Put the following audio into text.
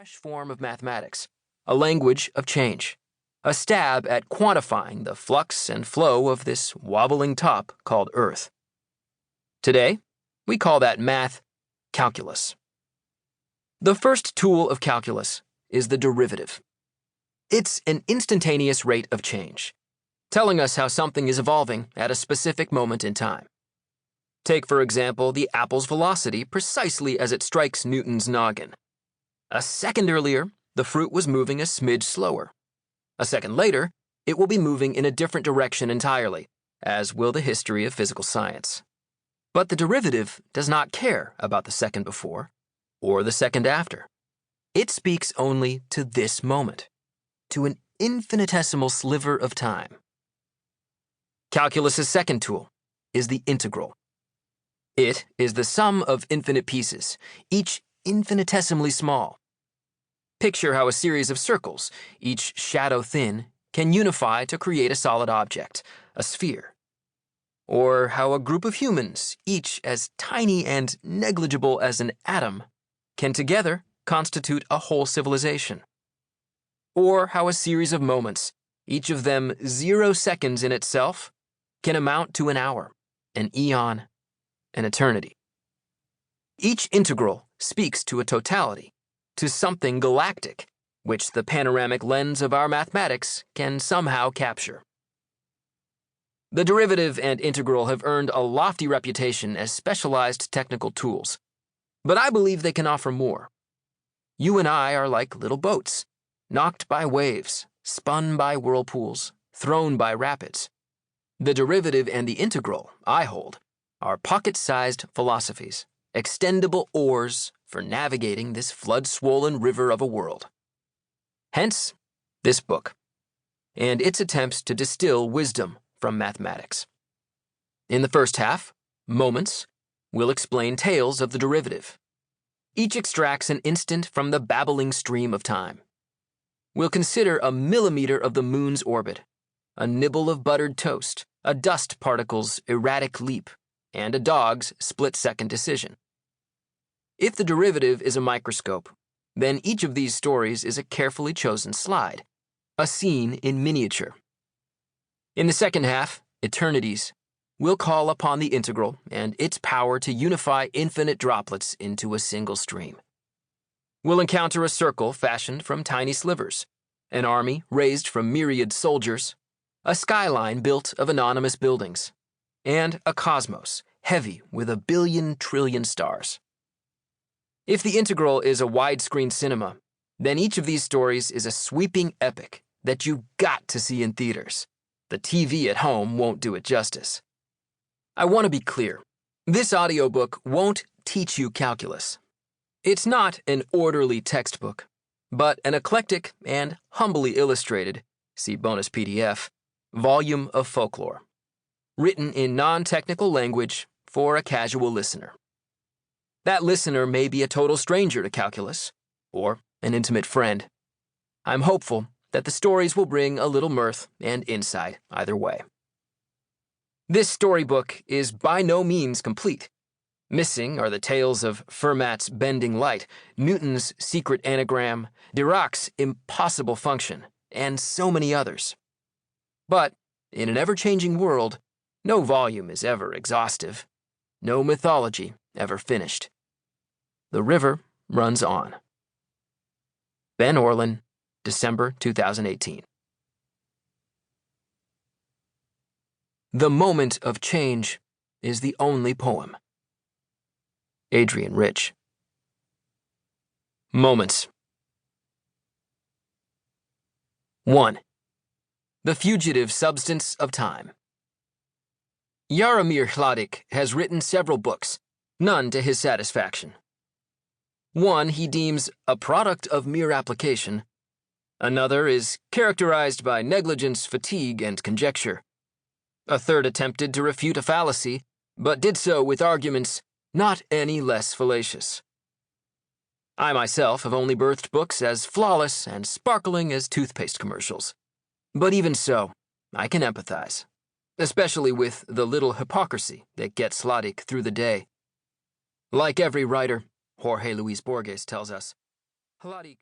fresh form of mathematics, a language of change, a stab at quantifying the flux and flow of this wobbling top called Earth. Today, we call that math calculus. The first tool of calculus is the derivative. It's an instantaneous rate of change, telling us how something is evolving at a specific moment in time. Take, for example, the apple's velocity precisely as it strikes Newton's noggin. A second earlier, the fruit was moving a smidge slower. A second later, it will be moving in a different direction entirely, as will the history of physical science. But the derivative does not care about the second before or the second after. It speaks only to this moment, to an infinitesimal sliver of time. Calculus's second tool is the integral. It is the sum of infinite pieces, each infinitesimally small. Picture how a series of circles, each shadow thin, can unify to create a solid object, a sphere. Or how a group of humans, each as tiny and negligible as an atom, can together constitute a whole civilization. Or how a series of moments, each of them 0 seconds in itself, can amount to an hour, an eon, an eternity. Each integral speaks to a totality, to something galactic, which the panoramic lens of our mathematics can somehow capture. The derivative and integral have earned a lofty reputation as specialized technical tools, but I believe they can offer more. You and I are like little boats, knocked by waves, spun by whirlpools, thrown by rapids. The derivative and the integral, I hold, are pocket-sized philosophies, extendable oars for navigating this flood-swollen river of a world. Hence, this book, and its attempts to distill wisdom from mathematics. In the first half, Moments, we'll explain tales of the derivative. Each extracts an instant from the babbling stream of time. We'll consider a millimeter of the moon's orbit, a nibble of buttered toast, a dust particle's erratic leap, and a dog's split-second decision. If the derivative is a microscope, then each of these stories is a carefully chosen slide, a scene in miniature. In the second half, Eternities, we'll call upon the integral and its power to unify infinite droplets into a single stream. We'll encounter a circle fashioned from tiny slivers, an army raised from myriad soldiers, a skyline built of anonymous buildings, and a cosmos heavy with 1 billion trillion stars. If the integral is a widescreen cinema, then each of these stories is a sweeping epic that you've got to see in theaters. The TV at home won't do it justice. I want to be clear. This audiobook won't teach you calculus. It's not an orderly textbook, but an eclectic and humbly illustrated, see bonus PDF, volume of folklore, written in non-technical language for a casual listener. That listener may be a total stranger to calculus, or an intimate friend. I'm hopeful that the stories will bring a little mirth and insight either way. This storybook is by no means complete. Missing are the tales of Fermat's bending light, Newton's secret anagram, Dirac's impossible function, and so many others. But in an ever-changing world, no volume is ever exhaustive, no mythology ever finished. The river runs on. Ben Orlin, December 2018. The moment of change is the only poem. Adrian Rich. Moments. 1. The fugitive substance of time. Jaromir Hladik has written several books, none to his satisfaction. One he deems a product of mere application. Another is characterized by negligence, fatigue, and conjecture. A third attempted to refute a fallacy, but did so with arguments not any less fallacious. I myself have only birthed books as flawless and sparkling as toothpaste commercials. But even so, I can empathize, especially with the little hypocrisy that gets Hladik through the day. Like every writer, Jorge Luis Borges tells us, Hladik